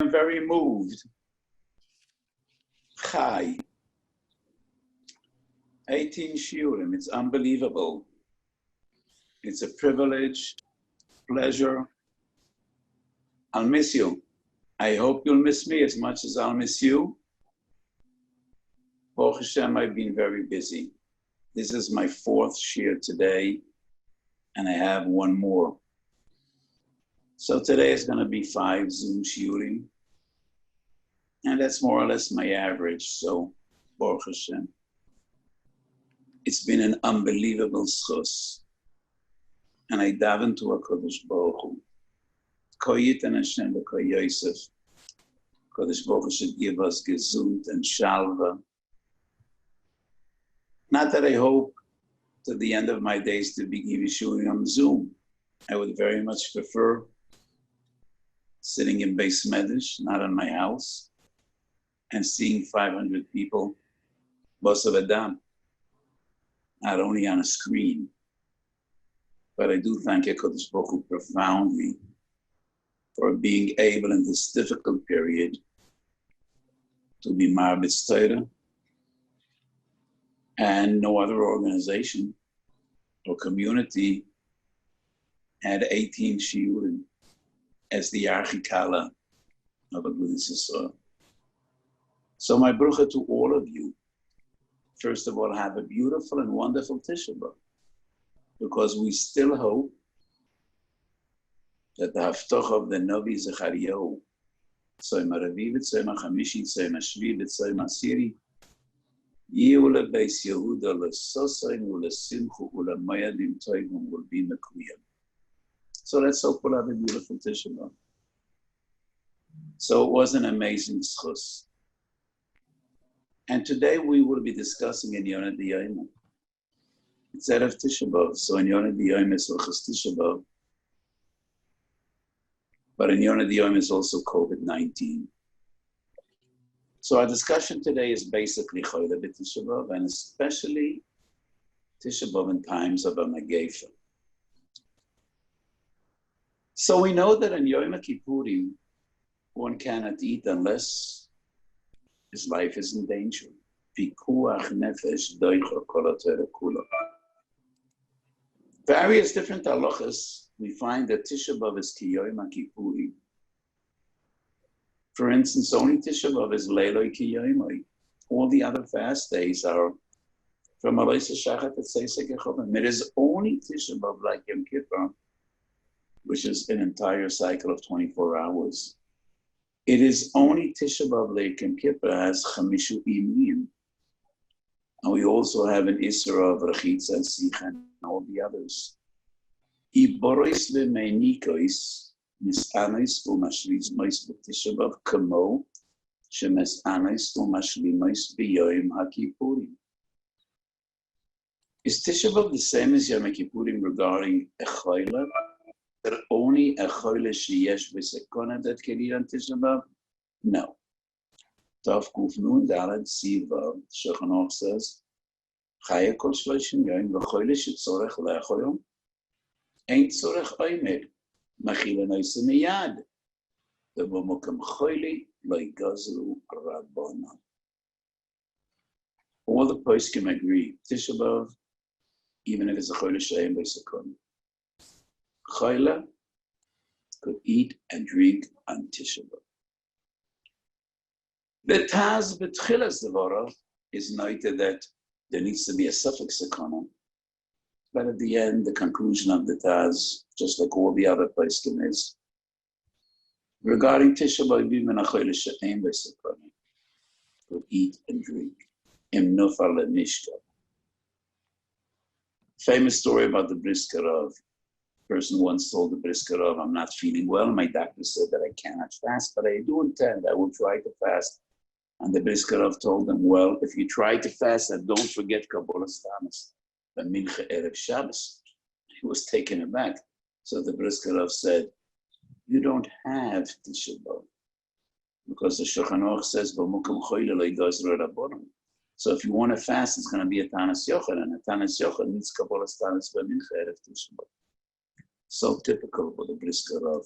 I'm very moved. Chai. 18 shiurim, it's unbelievable. It's a privilege, pleasure. I'll miss you. I hope you'll miss me as much as I'll miss you. Baruch Hashem, I've been very busy. This is my 4th shiur today, and I have one more. So today is going to be 5 Zoom shiurim, and that's more or less my average, so Baruch Hashem. It's been an unbelievable schus, and I daven to HaKadosh Baruch Hu. Koyit and Hashem v'koy Yosef. HaKadosh Baruch Hu should give us gesund and shalva. Not that I hope to the end of my days to be giving shiurim on Zoom. I would very much prefer sitting in Beis Medrash, not in my house, and seeing 500 people, Bosav Adam, not only on a screen. But I do thank HaKadosh Baruch Hu profoundly for being able in this difficult period to be Marbitz Torah, and no other organization or community had 18 shiurim as the archikala of Agudas Yisrael. So my brucha to all of you. First of all, have a beautiful and wonderful Tisha B'Av, because we still hope that the Haftoch of the Novi Zechariyahu, Tzom HaRavi, Tzom HaChamishi, Tzom HaShvi, Tzom HaSiri, Yihu leBeis Yehuda leSosain uleSimchu uleMoyadim Tovim will be Mekuyim. So let's hope we'll have a beautiful Tisha B'Av. So it was an amazing schus. And today we will be discussing in Yonah D'Yoma. It's out of Tisha B'Av, so in Yonah D'Yoma is Hilchos Tisha B'Av. But in Yonah D'Yoma is also COVID-19. So our discussion today is basically Cholim B'Tisha B'Av, and especially Tisha B'Av in times of a Megefa. So we know that in Yom Kippurim, one cannot eat unless his life is in danger. Various different halachas, we find that Tisha B'Av is ki Yom Kippurim. For instance, only Tisha B'Av is Leiloi ki Yomoi. All the other fast days are from Alois Shachat at Seisek Echovim. It is only Tisha B'Av like Yom Kippur, which is an entire cycle of 24 hours. It is only Tisha B'Av like Yom Kippur has Chamishu Imim. And we also have an Isra of Rechitza and Sicha and all the others. Iborois v'meinikois mis'anois u'mashliz mois b'Tisha B'Av kamo shemis'anois u'mashlimos b'yoyim HaKippurim. Is Tisha B'Av the same as Yom Kippurim regarding a choila? That only a choila sheyesh v'sekona that can eat on Tisha B'Av? No. Tav Kuf Nun Daled Sivav, Shulchan Aruch says, Chaya kol shloshim yom v'choila shetzorech le'achoyom ain't tzorech oimer machila noise miyad v'b'mokem choili lo yigazru rabbanan. All the poskim agree, Tisha B'Av, even if it's a choila she'ein b'sekona. Choila could eat and drink on Tisha B'Av. The Taz B'Tchilas Devara is noted that there needs to be a suffix sekana, but at the end, the conclusion of the Taz, just like all the other poskim, is regarding Tisha B'Av, even a choila she'ein b'sekona could eat and drink. Im nofal le'mishka. Famous story about the brisker HaRav. Person once told the brisker HaRav, I'm not feeling well. My doctor said that I cannot fast, but I do intend, I will try to fast. And the brisker HaRav told him, well, if you try to fast, and don't forget Kabbalas Tamas, the Mincha Erev Shabbos. He was taken aback. So the brisker HaRav said, you don't have Tisha B'Av, because the Shulchan Aruch says, B'mukem choile lo yigazru rabbanan. So if you want to fast, it's going to be a Tanas Yochel, and a Tanas Yochel needs Kabbalas Tamas b'Mincha Erev Tisha B'Av. So typical for the brisker HaRav.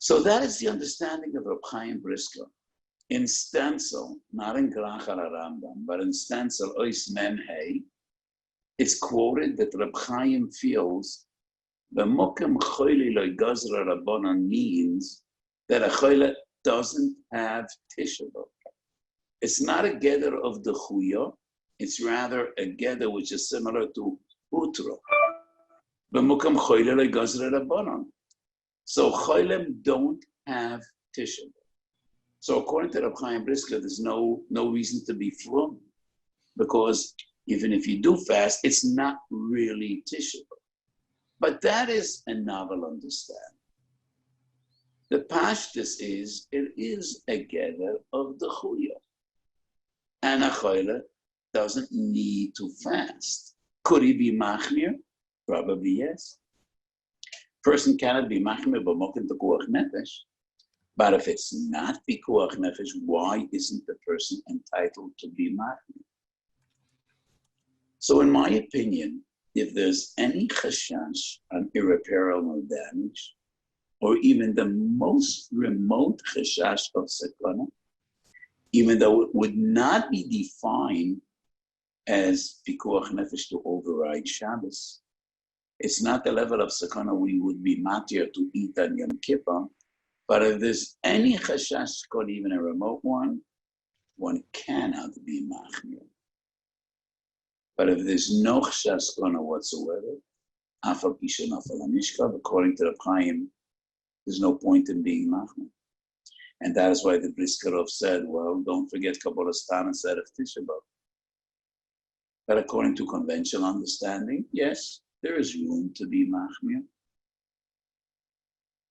So that is the understanding of Reb Chaim Brisker. In stencil, not in Grach al Rambam, but in stencil, Ois Mem Hey, it's quoted that Reb Chaim feels the Mokem Choili Lo Gazra Rabbanan means that a Choile doesn't have Tisha B'Av. It's not a gather of the Chuya, it's rather a gather which is similar to Utro. The Mokem Choili Lo Gazra Rabbanan. So Cholim don't have Tisha B'Av. So according to Reb Chaim Brisker, there's no reason to be flum, because even if you do fast, it's not really Tisha B'Av. But that is a novel understanding. The pashtus is, it is a gather of the chuya. And a choyle doesn't need to fast. Could he be machmir? Probably yes. Person cannot be machmir b'mokim pekuach nefesh. But if it's not pekuach nefesh, why isn't the person entitled to be machmir? So in my opinion, if there's any chashash on irreparable damage, or even the most remote chashash of sakana, even though it would not be defined as pikuach nefesh to override Shabbos, it's not the level of sakana we would be matir to eat on Yom Kippur, but if there's any chashash, called even a remote one cannot be machmir. But if there's no chashash whatsoever, according to the Chaim, there's no point in being machmir. And that is why the Briskerov said, well, don't forget Kabbalah Stan instead of Tisha B'Av. But according to conventional understanding, yes, there is room to be machmir.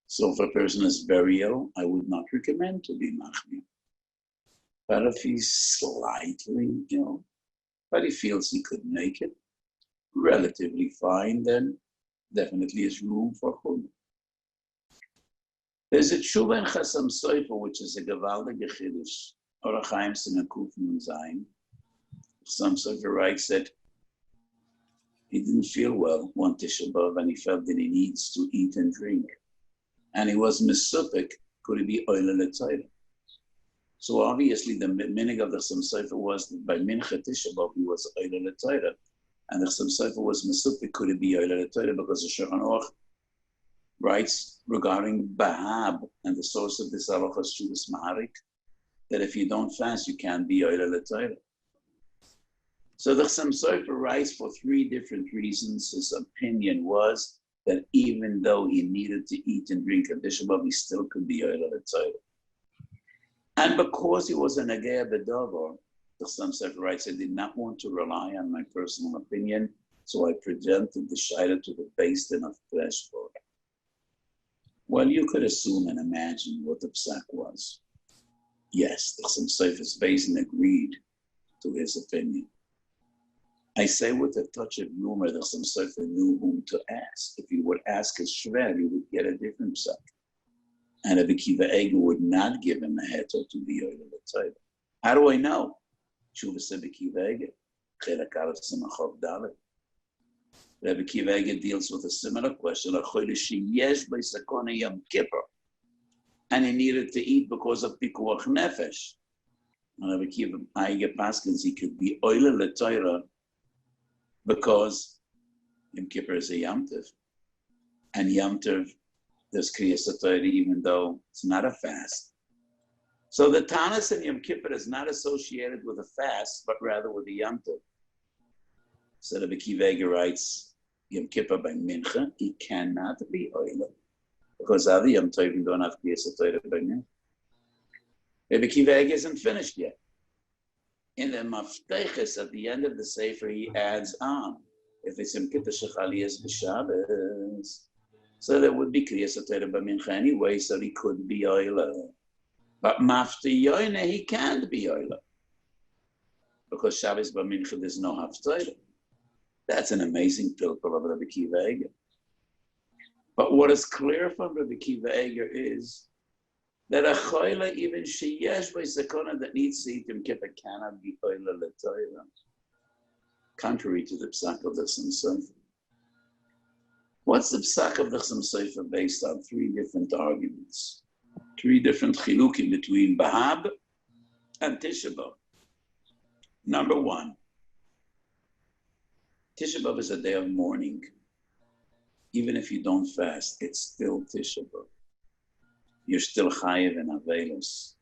So if a person is very ill, I would not recommend to be machmir. But if he's slightly ill, but he feels he could make it relatively fine, then definitely is room for chumrah. There's a tshuva in Chasam Sofer, which is a gewaltige chiddush, Or Chaim Sinakuf Nun Zayin. Chasam Sofer writes that he didn't feel well one Tisha B'Av, and he felt that he needs to eat and drink. And he was misupik, could it be oile l'tzayra? So obviously the minig of the Chasam Sofer was that by Mincha Tisha B'Av he was oile l'tzayra. And the Chasam Sofer was misupik, could it be oile l'tzayra? Because the Shulchan Aruch writes regarding Bahab, and the source of this halacha is Shuvas Maharik, that if you don't fast, you can't be oile l'tzayra. So the Chasam Sofer writes for three different reasons. His opinion was that even though he needed to eat and drink a Tisha B'Av, he still could be oile l'tzayra. And because he was a Nagea B'Davar, the Chasam Sofer writes, I did not want to rely on my personal opinion, so I presented the Shaila to the Beis Din of Fleshburg. Well, you could assume and imagine what the psak was. Yes, the Chasam Sofer's Beis Din agreed to his opinion. I say with a touch of humor, the Chasam Sofer knew whom to ask. If you would ask a Shver, you would get a different psak. And Rabbi Kiva Eger would not give him a heter to be oile l'tzayra. How do I know? Shuvas Rabbi Kiva Eger, Chelak Aleph Simachov Dalet. Rabbi Kiva Eger deals with a similar question. A choyle sheyesh b'sakona Yom Kippur, and he needed to eat because of pikuach nefesh. And Rabbi Kiva Eger paskins he could be oile l'tzayra because Yom Kippur is a Yom Tov, and Yom Tov there's Kriyas HaTorah even though it's not a fast. So the Tanis in Yom Kippur is not associated with a fast, but rather with a Yom Tov. So Rabbi Kiva Eger writes, Yom Kippur by Mincha, he cannot be oile, because other Yom Tovim don't have Kriyas HaTorah by Mincha. Rabbi Kiva Eger isn't finished yet. In the Mafteches, at the end of the Sefer, he adds on, if it's Yom Kippur Shechali is b'Shabbos, so there would be Kriyas HaTorah b'Mincha anyway, so he could be oile. But Mafti Yoine, he can't be oile. Because Shabbos b'Mincha, there's no Haftarah. That's an amazing pilpul of Rabbi Kiva Eger. But what is clear from Rabbi Kiva Eger is that a choyle, even sheyesh b'sakona that needs to eat Yom Kippur, cannot be oile l'tzayra. Contrary to the psak of the Chasam Sofer. What's the psak of the Chasam Sofer based on? Three different arguments. Three different chilukim between Bahab and Tisha B'Av. Number one, Tisha B'Av is a day of mourning. Even if you don't fast, it's still Tisha B'Av. You're still chayev and avelos.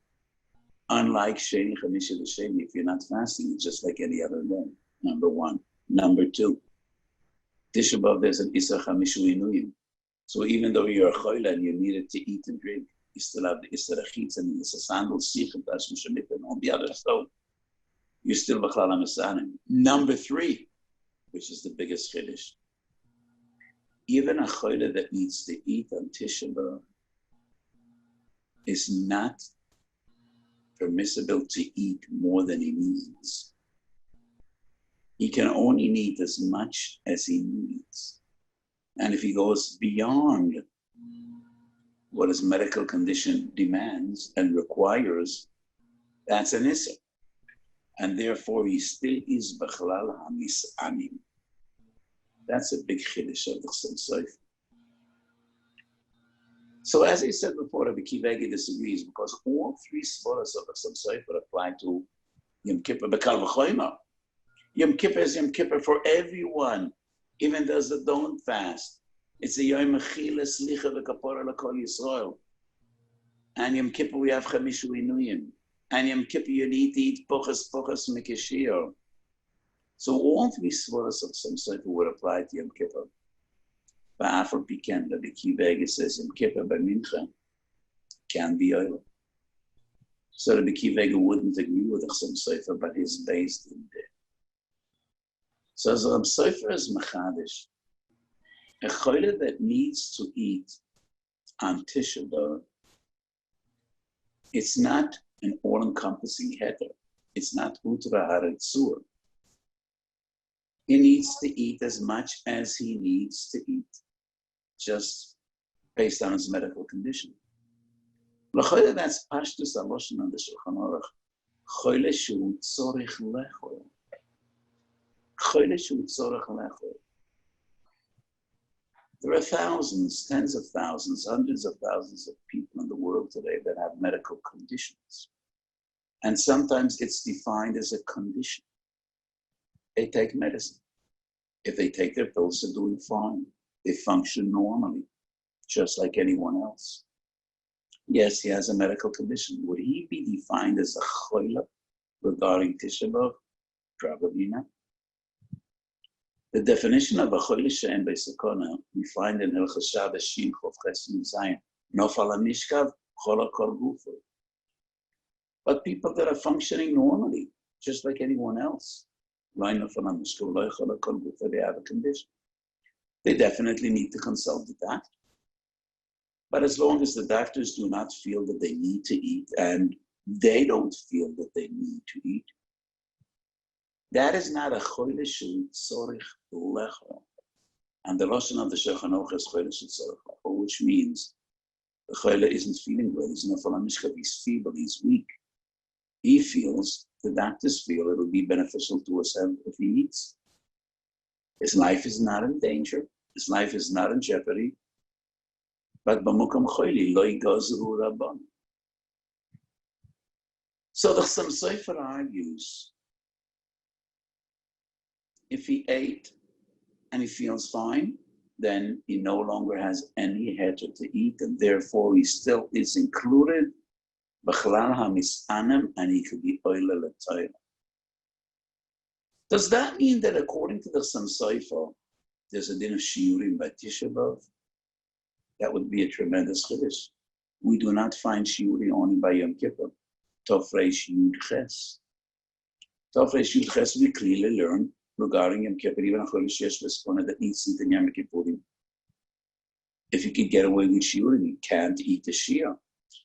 Unlike Sheni, Chamisha, Sheni, if you're not fasting, it's just like any other day. Number one. Number two, Tisha B'Av is an Isra Chamishu Inuyim. So even though you're a choyle and you needed to eat and drink, you still have the Isra Chitz and the Isra Sandal, Sich, and Tashmi Shemit, and all the other stuff. You're still B'chlal HaMesanim. Number three, which is the biggest chiddush. Even a choyle that needs to eat on Tisha B'Av is not permissible to eat more than he needs. He can only eat as much as he needs. And if he goes beyond what his medical condition demands and requires, that's an issur. And therefore he still is b'chlal hamisanim. That's a big chiddush of the Chassam Sofer. So as I said before, Rabbi Kivegi disagrees because all three svaras of the Chassam Sofer apply to Yom Kippur b'kal v'chomer. Yom Kippur is Yom Kippur for everyone, even those that don't fast. It's a Yom Mechila Slicha v'Kapora l'Kol Yisrael. And Yom Kippur we have Chamishu Inuyim. And Yom Kippur you need to eat Pochas Mekeshir. So all three svaras of Chassam Sofer would apply to Yom Kippur. But after Piken, Rabbi Kivegi says Yom Kippur by Mincha can be oil. So Rabbi Kivegi wouldn't agree with the Chassam Sofer, but he's based in there. So as Chassam Sofer is machadish, a choyle that needs to eat on Tisha B'Av, it's not an all-encompassing heter. It's not utra haritzur. He needs to eat as much as he needs to eat, just based on his medical condition. L'choyle that's pashtus aloshen on the Shulchan Aruch. Choyle shu tzorich lechol. Choyle shu tzorich lechol. There are thousands, tens of thousands, hundreds of thousands of people in the world today that have medical conditions. And sometimes it's defined as a condition. They take medicine. If they take their pills, they're doing fine. They function normally, just like anyone else. Yes, he has a medical condition. Would he be defined as a choyle regarding Tisha B'Av? Probably not. The definition of a choyle she'en b'sakona we find in Hilchos Shabbos Shin Chof Ches Nun Zayin. Nofal hamishkav chol hakol gufo. But people that are functioning normally, just like anyone else, they have a condition. They definitely need to consult the doctor. But as long as the doctors do not feel that they need to eat and they don't feel that they need to eat, that is not a choyle shel tzorich lechol. And the lashon of the Shulchan Aruch is choyle shel tzorich lechol, which means the choyle isn't feeling well. He's nofal hamishkav. He's feeble. He's weak. He feels, the doctors feel it will be beneficial to us if he eats. His life is not in danger. His life is not in jeopardy. But b'mukam choyle lo yigazru rabban. So the Chassam Sofer argues, if he ate and he feels fine, then he no longer has any heter to eat, and therefore he still is included b'chlal hamisanim, and he could be oile l'toila. Does that mean that according to the Chassam Sofer, there's a din of shiurim by Tisha B'Av? That would be a tremendous chiddush. We do not find shiurim only by Yom Kippur. Tov Reish Yud Ches. Tov Reish Yud Ches we clearly learn regarding Yom Kippur, even a chodesh yesh v'sponah that needs to eat in Yom Kippurim. If you could get away with shiurim, you can't eat the shir.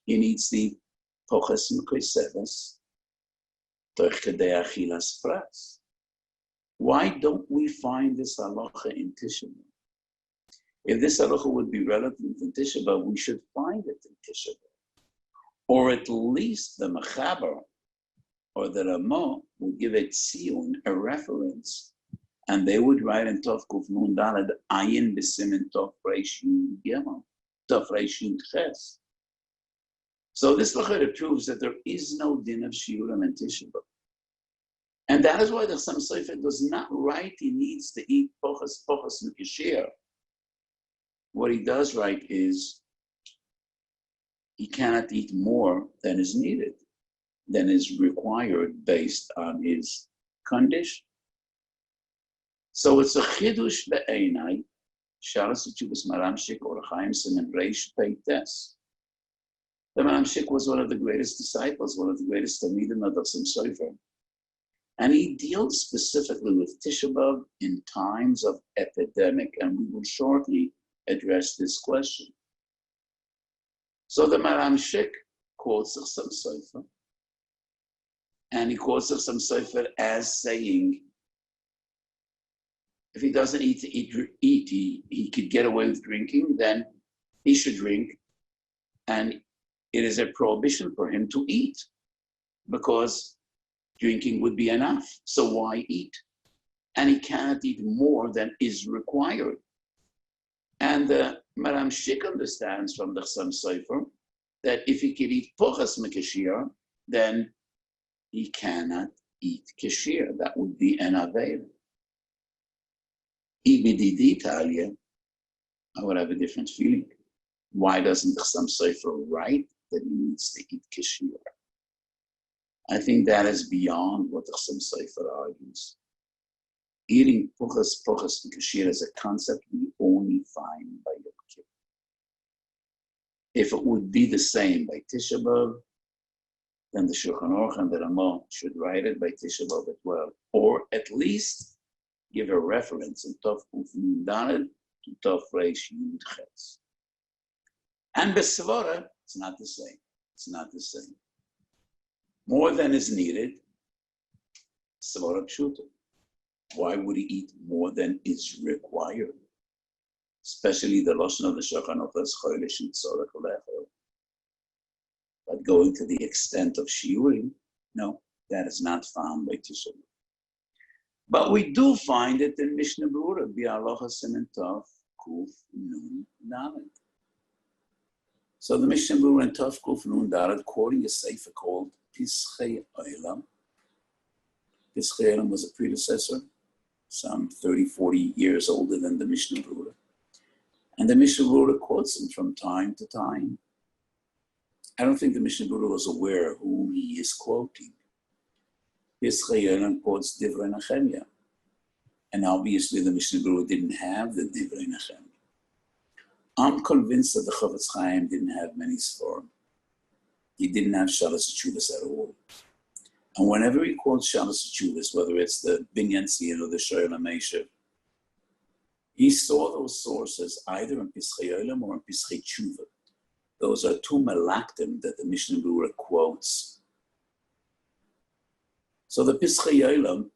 He needs the poches m'koseves toch kedei achilas pras. Why don't we find this halacha in Tisha B'Av? If this halacha would be relevant in Tisha B'Av, we should find it in Tisha B'Av. Or at least the Mechaber or the Ramah would give a tziyun, a reference, and they would write in Tov Kuf Nun Daled Ayin B'Simen Tov Reish Yud Gimel, Tov Reish Yud Ches. So this Lachera proves that there is no din of Shiurim and Tisha B'Av. And that is why the Chassam Sofer does not write he needs to eat Pochas Mikashir. What he does write is he cannot eat more than is needed, than is required based on his condition. So it's a chidush be'einai, shalas Chuvas Maramshik or Chaim Simen Reish Peites. The Maramshik was one of the greatest disciples, one of the greatest Talmidim of the Chassam Sofer. And he deals specifically with Tisha B'Av in times of epidemic, and we will shortly address this question. So the Maramshik quotes the Chassam Sofer, and he quotes the Chassam Sofer as saying, if he doesn't eat, he could get away with drinking, then he should drink, and it is a prohibition for him to eat, because drinking would be enough, so why eat? And he cannot eat more than is required. And the Maramshik understands from the Chassam Sofer that if he can eat Pochas Mikashir, then he cannot eat Kashir. That would be an Aveir. Ibididi Talia, I would have a different feeling. Why doesn't the Chassam Sofer write that he needs to eat Kashir? I think that is beyond what the Chassam Sofer argues. Eating Pochas and Kashir is a concept we only find by Yom Kippur. If it would be the same by Tisha B'Av, then the Shulchan Aruch and the Ramah should write it by Tisha B'Av as well, or at least give a reference in Tov Kuf Nun Daled to Tov Reish Yud Ches. And Besvara, it's not the same. It's not the same. More than is needed, Svara Pshuta. Why would he eat more than is required? Especially the Lashon of the Shulchan Aruch is Choilish and Tzorech Lecho. But going to the extent of Shiurim, no, that is not found by Tisha B'Av. But we do find it in Mishnah Berurah, Bi'alocha Siman Tov Kuf Nun Daled. So the Mishnah Berurah in Tov Kuf Nun Daled, quoting a sefer called Pischei Olam. Pischei Olam was a predecessor, some 30, 40 years older than the Mishnah Berurah. And the Mishnah Berurah quotes him from time to time. I don't think the Mishnah Berurah was aware of whom he is quoting. Pischei Olam quotes Divrei Nehemiah. And obviously the Mishnah Berurah didn't have the Divrei Nehemiah. I'm convinced that the Chavetz Chaim didn't have many Sforim. He didn't have Shalas Teshuvos at all. And whenever he quotes Shalas Teshuvos, whether it's the Binyan Tzion or the Shoel HaMeishav, he saw those sources either in Pischei Olam or in Pischei Tshuva. Those are two Malaktim that the Mishnah Berurah quotes. So the Pischei Olam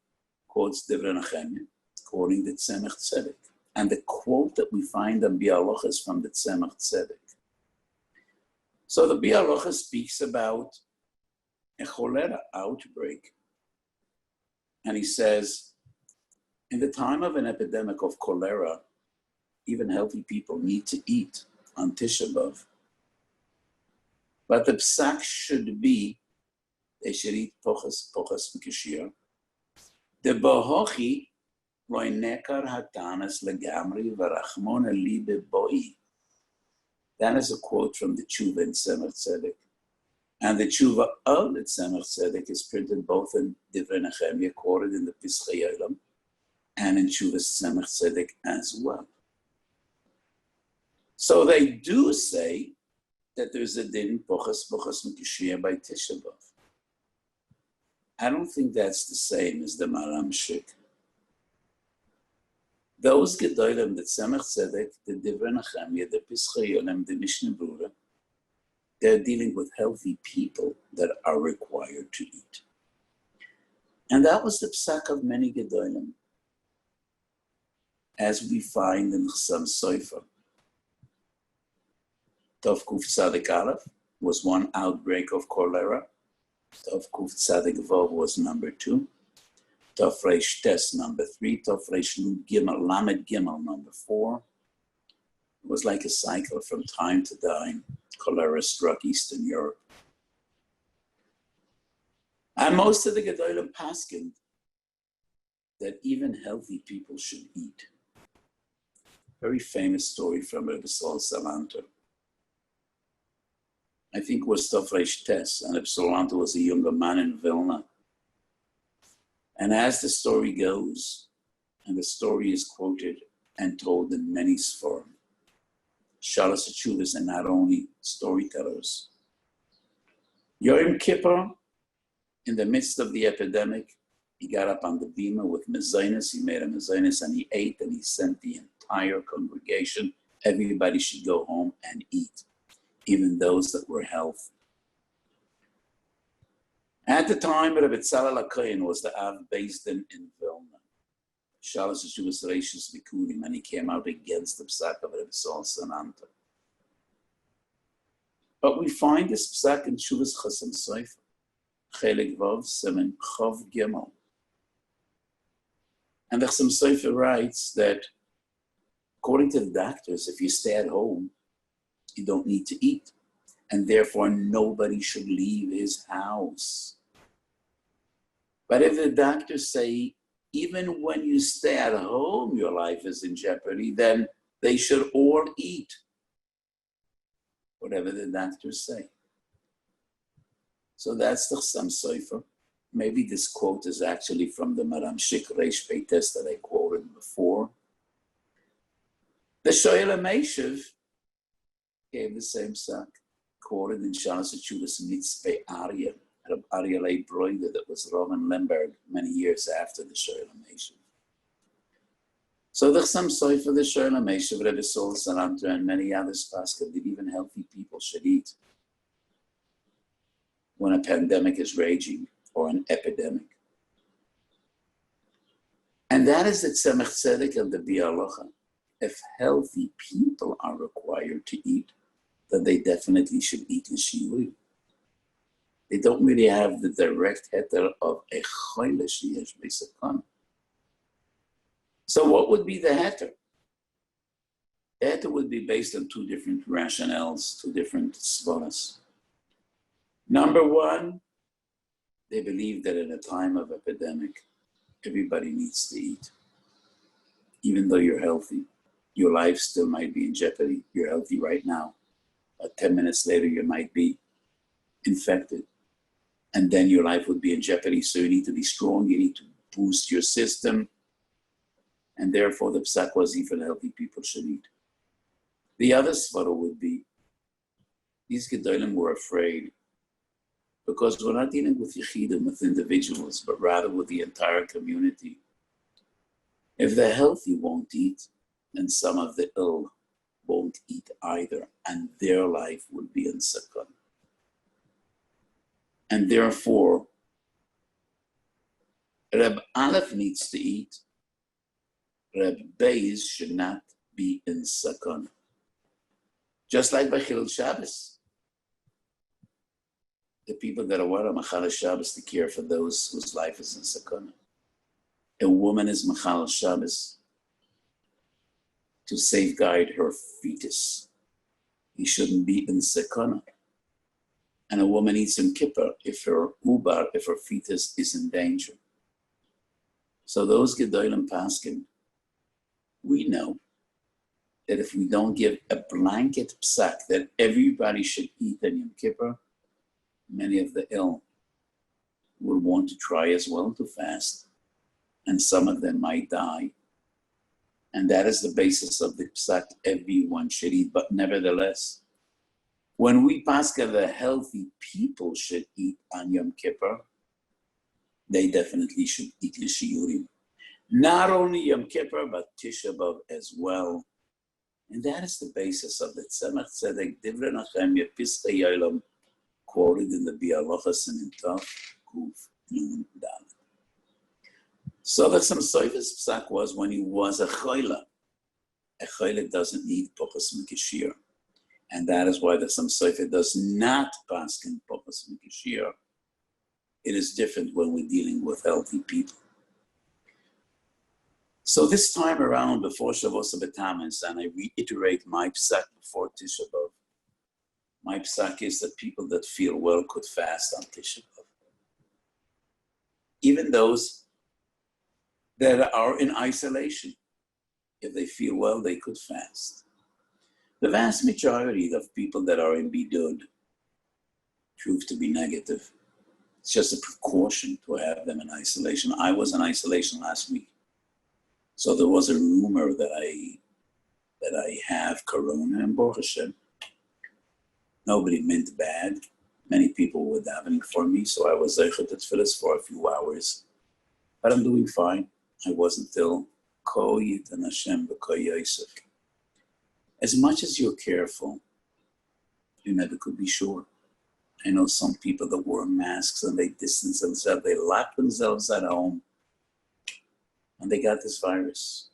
quotes Divrei Nehemiah, quoting the Tzemach Tzedek. And the quote that we find on Bi'alocha is from the Tzemach Tzedek. So the Bi'alocha speaks about a cholera outbreak. And he says, in the time of an epidemic of cholera, even healthy people need to eat on Tisha B'Av. But the psak should be, they should eat Pochas Mikashir. The Bahochi, Loi Nekar Hatanas Legamri Varachmon Libe Boi. That is a quote from the Tshuva in Tzemach Tzedek. And the Tshuva of the Tzemach Tzedek is printed both in Divrei Nehemiah, quoted in the Pischei Olam, and in Tshuva's Tzemach Tzedek as well. So they do say that there's a din Pochas Mikashir by Tisha B'Av. I don't think that's the same as the Maramshik. Those Gedolim, the Tzemach Tzedek, the Divrei Nehemiah, the Pischei Olam, the Mishnah Berurah, they're dealing with healthy people that are required to eat. And that was the psak of many Gedolim, as we find in Chassam Sofer. Tov Kuf Tzadik Aleph was one outbreak of cholera. Tov Kuf Tzadik Vav was number 2. Tov Reish Tes number 3. Tov Reish Lud Gimel Lamed Gimel number 4. It was like a cycle from time to time. Cholera struck Eastern Europe. And most of the Gedolim paskined that even healthy people should eat. Very famous story from Rebbe Sol Salanter. I think it was Tofresh Tes, and Rebbe Salanter was a younger man in Vilna. And as the story goes, and the story is quoted and told in many sforim, Shalas Achuvas are not only storytellers. Yom Kippur, in the midst of the epidemic, he got up on the bima with mezainis. He made a mezainis and he ate, and he sent the entire congregation. Everybody should go home and eat, even those that were healthy. At the time, Rabbi Tzalal HaKohen was the Av based in Vilna. Shalas Yeshuvas Reishis Vikurim, and he came out against the psak of Rabbi Sol Sananta. But we find this psak in Shuvas Chasam Sofer, Chelik Vav Semen Chav Gimel. And the Chasam Sofer writes that, according to the doctors, if you stay at home, you don't need to eat. And therefore, nobody should leave his house. But if the doctors say, even when you stay at home, your life is in jeopardy, then they should all eat. Whatever the doctors say. So that's the Chasam Sofer. Maybe this quote is actually from the Maram Shik Reish Peites that I quoted before. The Shoyel HaMeishiv gave the same psak, quoted in Shalas Achuvas Mitzpeh Aryeh, Reb Aryeh Leib Broide, that was Roman Lemberg many years after the Shoyel HaMeishiv. So the Chasam Sofer, the Shoyel HaMeishiv, Rebbe Sol Salanter, and many others paskin that even healthy people should eat when a pandemic is raging or an epidemic. And that is the Tzemach Tzedek of the Bialocha. If healthy people are required to eat, then they definitely should eat in Shiuri. They don't really have the direct heter of a choyle sheyesh b'sakana. So what would be the heter? The heter would be based on two different rationales, two different svaras. Number one, they believe that in a time of epidemic, everybody needs to eat. Even though you're healthy, your life still might be in jeopardy. You're healthy right now. But 10 minutes later, you might be infected. And then your life would be in jeopardy. So you need to be strong. You need to boost your system. And therefore, the psak was even healthy people should eat. The other svara would be, these Gedolim were afraid because we're not dealing with yechidim, with individuals, but rather with the entire community. If the healthy won't eat, then some of the ill won't eat either, and their life would be in sakon. And therefore, Reb Aleph needs to eat. Reb Beis should not be in sakon. Just like by Chilul Shabbos. The people that are Machal Shabbos to care for those whose life is in sakon. A woman is Machal Shabbos to safeguard her fetus. He shouldn't be in sakana. And a woman eats in kippur if her ubar, if her fetus is in danger. So those Gedolim paskin, we know that if we don't give a blanket psak that everybody should eat in Yom Kippur, many of the ill will want to try as well to fast, and some of them might die. And that is the basis of the psak, everyone should eat. But nevertheless, when we paska the healthy people should eat on Yom Kippur, they definitely should eat l'shiyurim. Not only Yom Kippur, but Tisha B'Av as well. And that is the basis of the Tzemach Tzedek, Divrei Nechemia, Piskei Yolam, quoted in the Bialochas and in Tov, Kuf, Nun, Dalet. So that some Sofer's psak was when he was a choyle. A choyle doesn't need pochos mikashir. And that is why the Sam Sofer does not paskin pochos mikashir. It is different when we're dealing with healthy people. So this time around, before Shavuos B'Tammuz, and I reiterate my psak before Tisha B'Av, my psak is that people that feel well could fast on Tisha B'Av. Even those that are in isolation, if they feel well, they could fast. The vast majority of people that are in bidud prove to be negative. It's just a precaution to have them in isolation. I was in isolation last week. So there was a rumor that I have corona, and Baruch Hashem, nobody meant bad. Many people were davening for me, so I was zeichet tefillas for a few hours. But I'm doing fine. I wasn't ill. Ko yitan Hashem v'ko Yosef. As much as you're careful, you never could be sure. I know some people that wear masks and they distance themselves, they lock themselves at home, and they got this virus.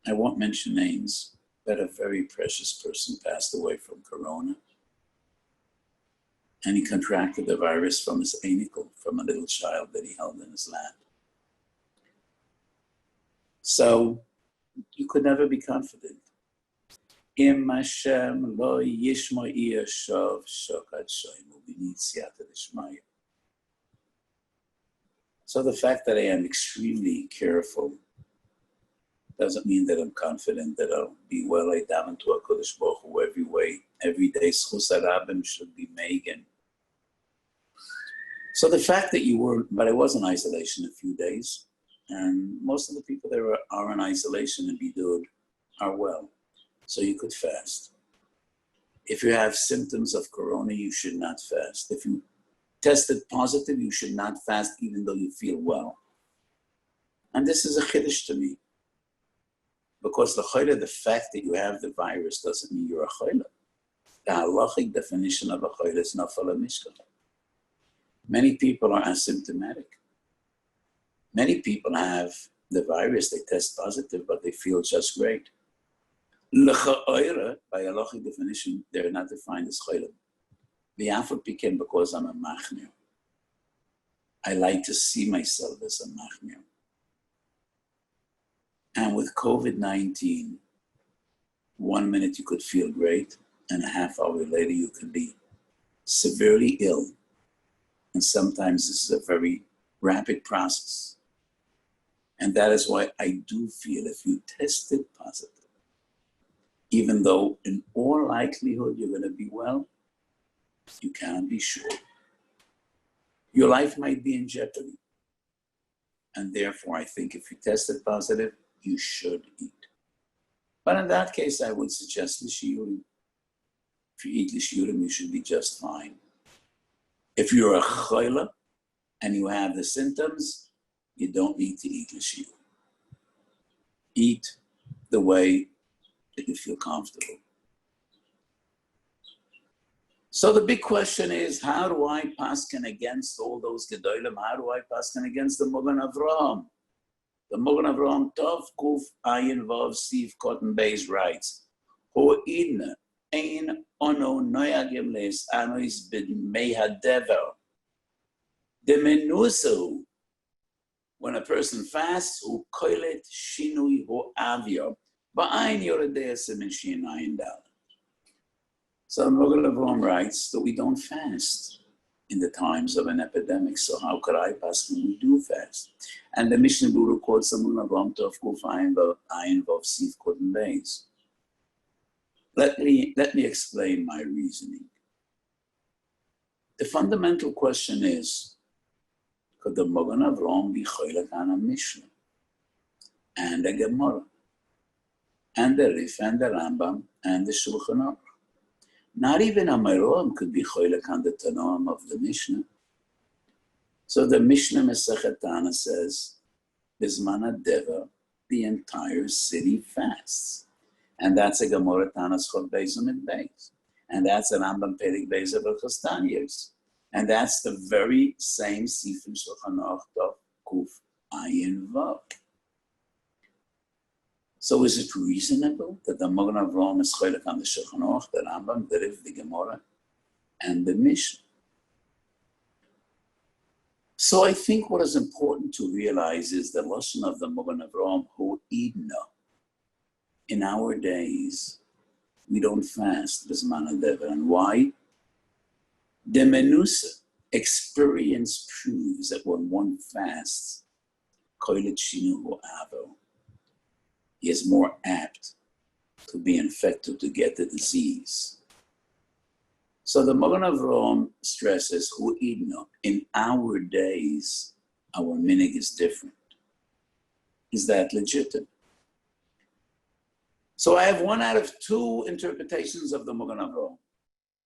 I won't mention names, but a very precious person passed away from corona. And he contracted the virus from his anicle, from a little child that he held in his lap. So you could never be confident. Im Hashem lo yishma'i yashav shokad shoymu b'nitziyata d'shmaya. So the fact that I am extremely careful doesn't mean that I'm confident that I'll be well. I daven to HaKadosh Baruch Hu every day. Schus harabim should be megan. So the fact that you were, but I was in isolation a few days, and most of the people that are in isolation and bidud are well. So you could fast. If you have symptoms of corona, you should not fast. If you tested positive, you should not fast even though you feel well. And this is a chiddush to me. Because the fact that you have the virus doesn't mean you're a chayla. The halachic definition of a chayla is nafal mishkan. Many people are asymptomatic. Many people have the virus, they test positive, but they feel just great. L'cha'oira, by halachic definition, they're not defined as chayla. The afot became because I'm a machmir. I like to see myself as a machmir. And with COVID-19, 1 minute you could feel great, and a half hour later you could be severely ill. And sometimes this is a very rapid process. And that is why I do feel if you tested positive, even though in all likelihood you're going to be well, you cannot be sure. Your life might be in jeopardy. And therefore, I think if you tested positive, you should eat. But in that case, I would suggest l'shiyurim. If you eat l'shiyurim, you should be just fine. If you're a chayla and you have the symptoms, you don't need to eat l'shiyurim. Eat the way that you feel comfortable. So the big question is, how do I paskin against all those gedolim? How do I paskin against the Magen Avraham? The Magen Avraham Tov Kuf Ayin Vav Siv Cotton Beis writes, Ho idna ein ono noyagim leis anois b'dmei hadever. The menusu, when a person fasts, hu koilet shinui ho avyo, ba'ayin yoredei semin shin ayin dal. So Magen Avraham writes that we don't fast in the times of an epidemic. So how could I pass when we do fast? And the Mishnah Berurah quotes the Magen Avraham Tov Kuf Ayin Vav Siv Cotton Beis. Let me explain my reasoning. The fundamental question is, could the Magen Avraham be choylek on a Mishnah and a Gemara and the Rif and the Rambam and the Shulchan Aruch? Not even a Meroam could be choylek on the Tanoim of the Mishnah. So the Mishnah Masechet Tana says, Bizman HaDeva, the entire city fasts. And that's a Gemara Tanas Chod Beis Amid Beis. And that's a Rambam Perik Beis Avrachos Tanyos. And that's the very same Sifin Shulchan Aruch Tov Kuf Ayin Vav. So is it reasonable that the Magen Avraham is choylek on the Shulchan Aruch, the Rambam, the Rif, the Gemara, and the Mishnah? So I think what is important to realize is the lesson of the Mogan Avraham, who idna. In our days, we don't fast Bisman Adeva. And why? The Menusa experience proves that when one fasts, Koilet Shinu Avo, he is more apt to be infected, to get the disease. So the Mogan Avraham stresses, who idna. In our days, our minig is different. Is that legitimate? So I have one out of two interpretations of the Mogan Avraham.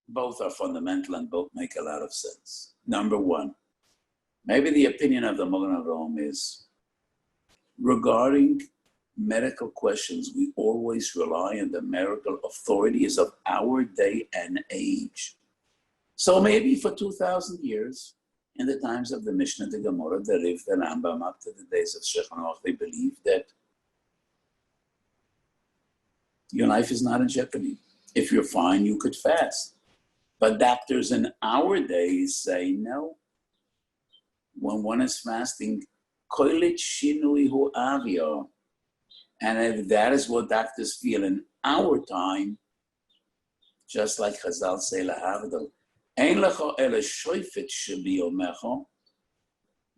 Both are fundamental and both make a lot of sense. Number one, maybe the opinion of the Mogan Avraham is, regarding medical questions, we always rely on the medical authorities of our day and age. So maybe for 2,000 years, in the times of the Mishnah, the Gemara, the Riv, the Rambam, up to the days of Shulchan Aruch, they believed that your life is not in jeopardy. If you're fine, you could fast. But doctors in our days say no. When one is fasting, koilet shinui hu avia. And if that is what doctors feel in our time, just like Chazal say lahavdal, ein lecha ela shoifet shebi omecha.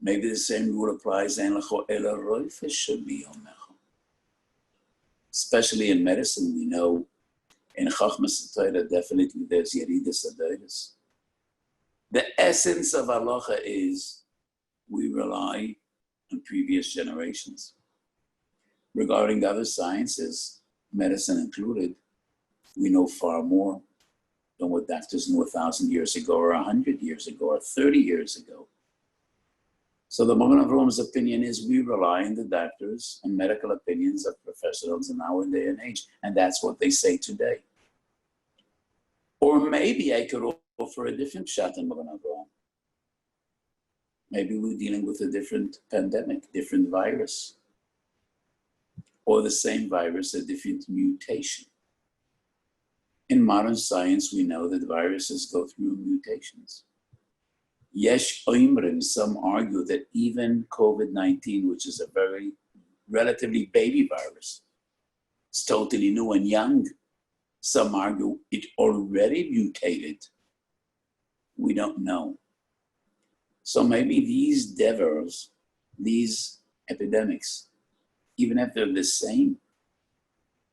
Maybe the same rule applies, ein lecha ela roifet shebi omecha. Especially in medicine, we know in Chachmas Torah definitely there's Yeridas Adoros. The essence of halacha is we rely on previous generations. Regarding other sciences, medicine included, we know far more than what doctors knew 1,000 years ago, or 100 years ago, or 30 years ago. So the Mogan Avraham's opinion is we rely on the doctors and medical opinions of professionals in our day and age, and that's what they say today. Or maybe I could offer a different shot in Mogan Avraham. Maybe we're dealing with a different pandemic, different virus, or the same virus, a different mutation. In modern science, we know that viruses go through mutations. Yesh oimrim, some argue that even COVID-19, which is a very relatively baby virus, it's totally new and young. Some argue it already mutated. We don't know. So maybe these devers, these epidemics, even if they're the same,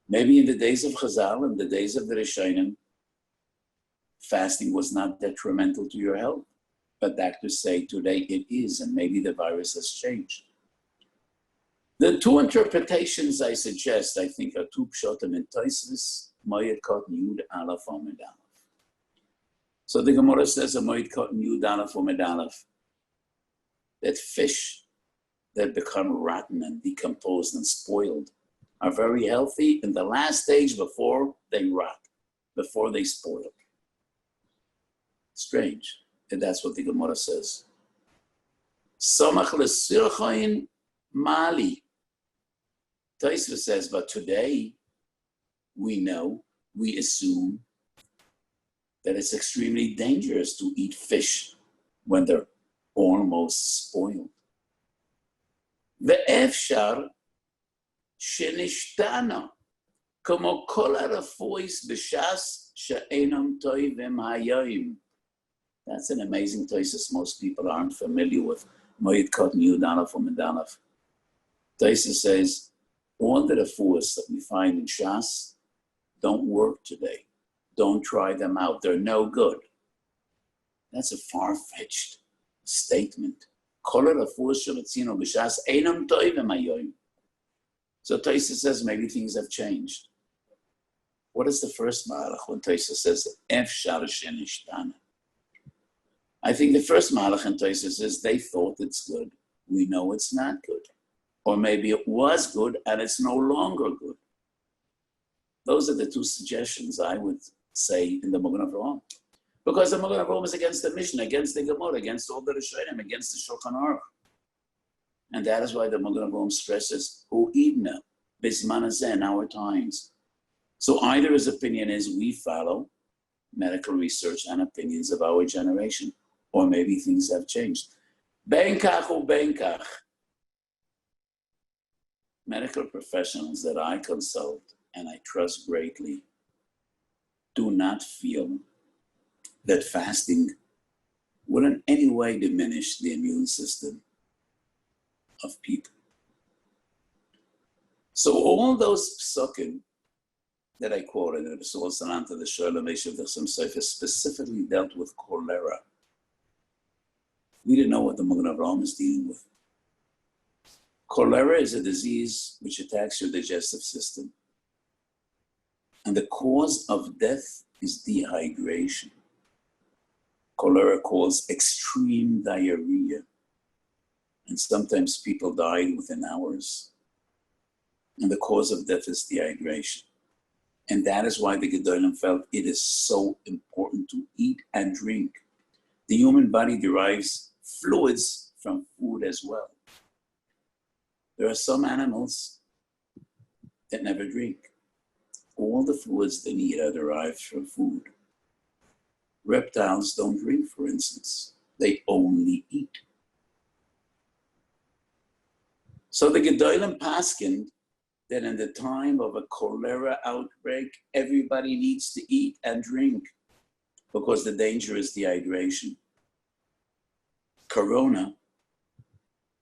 maybe in the days of Chazal, in the days of the Rishonim, fasting was not detrimental to your health. But doctors say today it is, and maybe the virus has changed. The two interpretations I suggest, I think, are two pshatim in Tosfos, Moed Katan Yud Aleph Omed Aleph. So the Gemara says, Moed Katan Yud Aleph Omed Aleph, that fish that become rotten and decomposed and spoiled are very healthy in the last stage before they rot, before they spoil. Strange. And that's what the Gemara says. Samach lesirchain mali. Tisha says, but today we know, we assume that it's extremely dangerous to eat fish when they're almost spoiled. Ve'efshar shenishtana como kol harafois b'shas she'enam toivim hayayim. That's an amazing Tosfos. Most people aren't familiar with Moed Katan Yud Aleph Omed Aleph. Tosfos says, all the refuahs that we find in Shas don't work today. Don't try them out. They're no good. That's a far-fetched statement. So Tosfos says maybe things have changed. What is the first malach when Tosfos says, Efshar shenishtana? I think the first malach in Tosfos is they thought it's good. We know it's not good. Or maybe it was good and it's no longer good. Those are the two suggestions I would say in the Mogan Avraham. Because the Mogan Avraham is against the Mishnah, against the Gemara, against all the Rishonim, against the Shulchan Aruch. And that is why the Mogan Avraham stresses, Hu idna, bisman hazeh, in our times. So either his opinion is we follow medical research and opinions of our generation, or maybe things have changed. Benkach or Benkach, medical professionals that I consult and I trust greatly do not feel that fasting will in any way diminish the immune system of people. So all those psukim that I quoted in the source and onto the Cholim specifically dealt with cholera. We didn't know what the Magen Avraham is dealing with. Cholera is a disease which attacks your digestive system. And the cause of death is dehydration. Cholera causes extreme diarrhea. And sometimes people die within hours. And the cause of death is dehydration. And that is why the Gedolim felt it is so important to eat and drink. The human body derives fluids from food as well. There are some animals that never drink. All the fluids they need are derived from food. Reptiles don't drink, for instance. They only eat. So the Gedolim paskined that in the time of a cholera outbreak, everybody needs to eat and drink because the danger is dehydration. Corona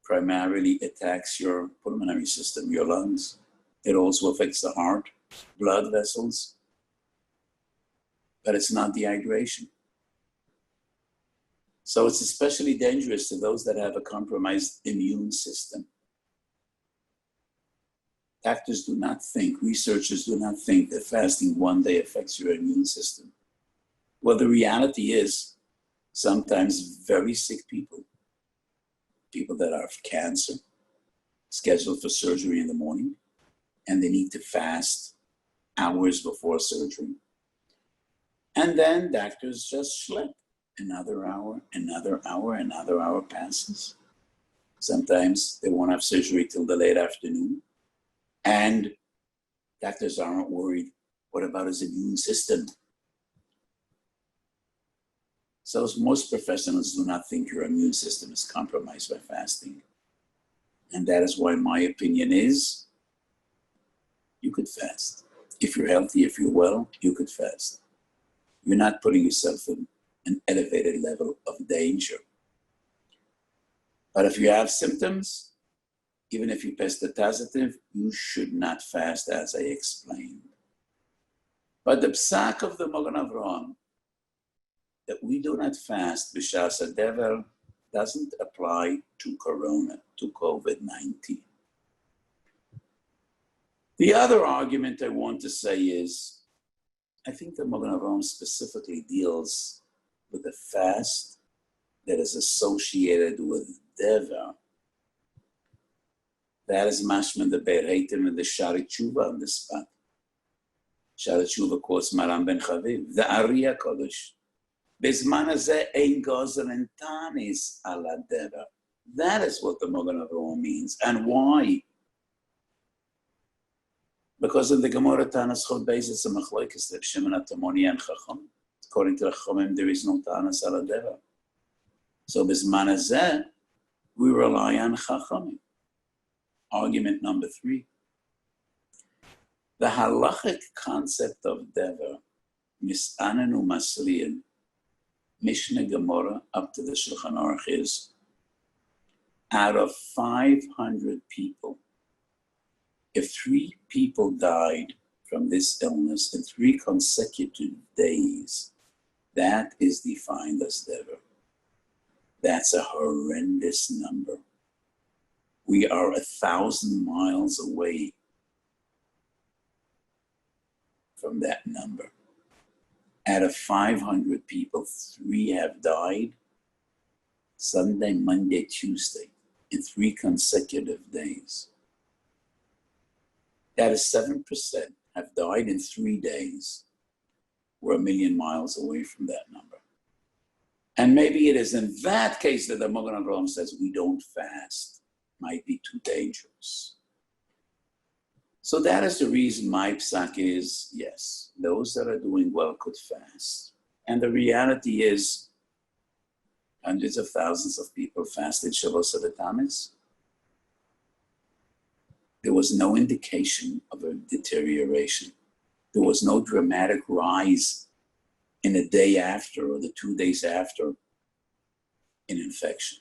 primarily attacks your pulmonary system, your lungs. It also affects the heart, blood vessels, but it's not dehydration. So it's especially dangerous to those that have a compromised immune system. Doctors do not think, researchers do not think that fasting one day affects your immune system. Well, the reality is sometimes very sick people that have cancer, scheduled for surgery in the morning, and they need to fast hours before surgery. And then doctors just schlep. Another hour, another hour, another hour passes. Sometimes they won't have surgery till the late afternoon. And doctors aren't worried. What about his immune system? So most professionals do not think your immune system is compromised by fasting. And that is why my opinion is you could fast. If you're healthy, if you're well, you could fast. You're not putting yourself in an elevated level of danger. But if you have symptoms, even if you tested positive, you should not fast, as I explained. But the psak of the Magen Avraham, that we do not fast b'shas hadever, doesn't apply to corona, to COVID-19. The other argument I want to say is, I think the Magen Avraham specifically deals with a fast that is associated with dever. That is mashman the Bereitim and the Shari Tshuva on the spot. Shari Tshuva quotes Maram ben Chaviv, the Ariya Kodesh. Bezman hazeh ein gozer en tanis ala dever. That is what the Magen Avraham means. And why? Because in the Gemara Tanas Chod Beis it's a machlokes that Shimon HaTamoni and Chacham. According to the Chachamim, there is no tanas ala dever. So bezman hazeh, we rely on Chachamim. Argument number 3. The halachic concept of dever, mis'anen u'masliyan, Mishnah Gemara up to the Shulchan Aruch is, out of 500 people, if 3 people died from this illness in 3 consecutive days, that is defined as dever. That's a horrendous number. We are 1,000 miles away from that number. Out of 500 people, 3 have died Sunday, Monday, Tuesday, in 3 consecutive days. That is 7% have died in 3 days. We're 1,000,000 miles away from that number. And maybe it is in that case that the Magen Avraham says we don't fast. Might be too dangerous. So that is the reason my psak is, yes, those that are doing well could fast. And the reality is, Hundreds of thousands of people fasted Shavuos Tammuz. There was no indication of a deterioration. There was no dramatic rise in the day after or the 2 days after in infection,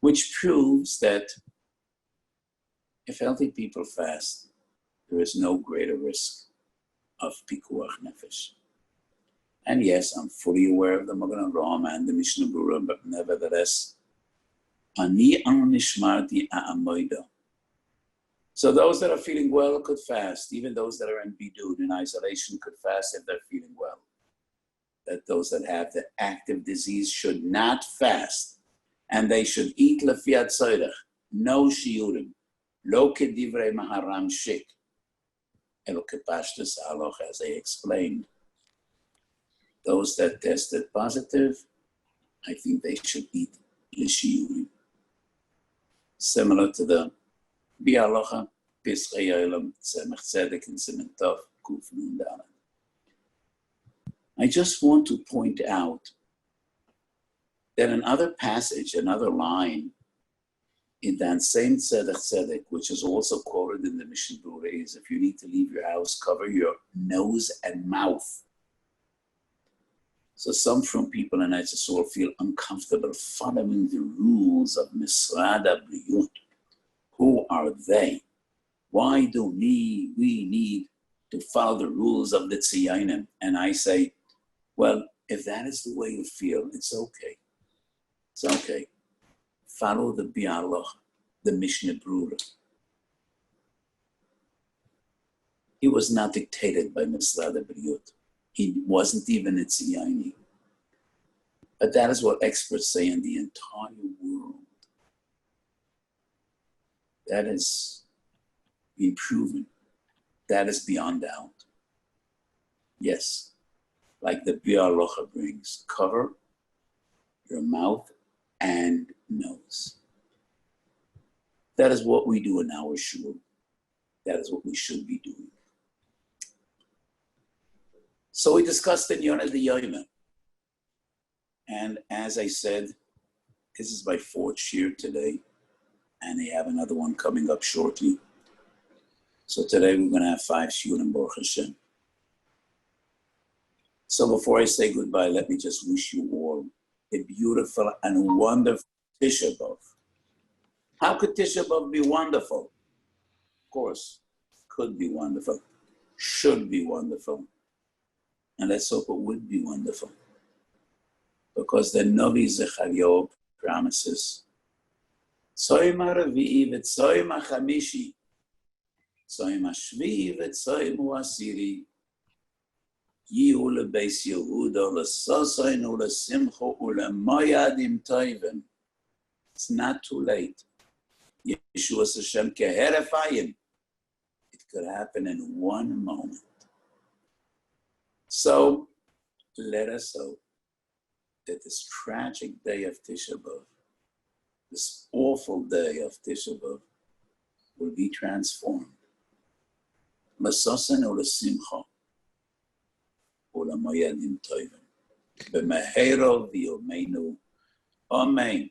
which proves that if healthy people fast, there is no greater risk of pikuach nefesh. And yes, I'm fully aware of the Magen Avraham and the Mishnah Berurah, but nevertheless, ani al nishmarti ha'amoida. So those that are feeling well could fast. Even those that are in bidud, in isolation, could fast if they're feeling well. That those that have the active disease should not fast, and they should eat lefiat tzorech, no shiurim, lo kedivrei maharam shik, elo kepashtus haloch, as they explained. Those that tested positive, I think they should eat l'shiurim. Similar to the Bialocha, Pischei Yolam, Tzemach Tzedek, and Siman Tov, Kuf Nun Dalet. I just want to point out that another passage, another line in that same Tzedek Tzedek, which is also quoted in the Mishnah Berurah, is if you need to leave your house, cover your nose and mouth. So some from people in Eretz Yisrael feel uncomfortable following the rules of Misrad HaBriyut. Who are they? Why do we need to follow the rules of the Tziyanim? And I say, well, if that is the way you feel, it's okay. It's okay. Follow the Bialoch, the Mishnah Berurah. He was not dictated by Misrad HaBriyut. He wasn't even a Tziyani. But that is what experts say in the entire world. That is been proven. That is beyond doubt. Yes, like the Bialocha brings, cover your mouth and nose. That is what we do in our shul. That is what we should be doing. So we discussed in Yonah the Yoyma. And as I said, this is my 4th shir today. And they have another one coming up shortly. So today we're going to have 5 shiurim, Baruch Hashem. So before I say goodbye, let me just wish you all a beautiful and wonderful Tisha B'Av. How could Tisha B'Av be wonderful? Of course, could be wonderful, should be wonderful. And let's hope it would be wonderful. Because the Navi Zechariah promises, Tzoyim HaRavi'i v'Tzoyim HaChamishi, Tzoyim HaShvi'i v'Tzoyim HaAsiri, Yihu leBeis Yehuda l'Sosayin u'leSimcha u'leMoyadim Toivim. It's not too late. Yeshua Hashem keheref ayin. It could happen in one moment. So let us hope that this tragic day of Tisha B'Av, this awful day of Tisha B'Av, will be transformed. L'Sosayin u'leSimcha u'leMoyadim Toivim. B'mehero v'yomeinu. Amen.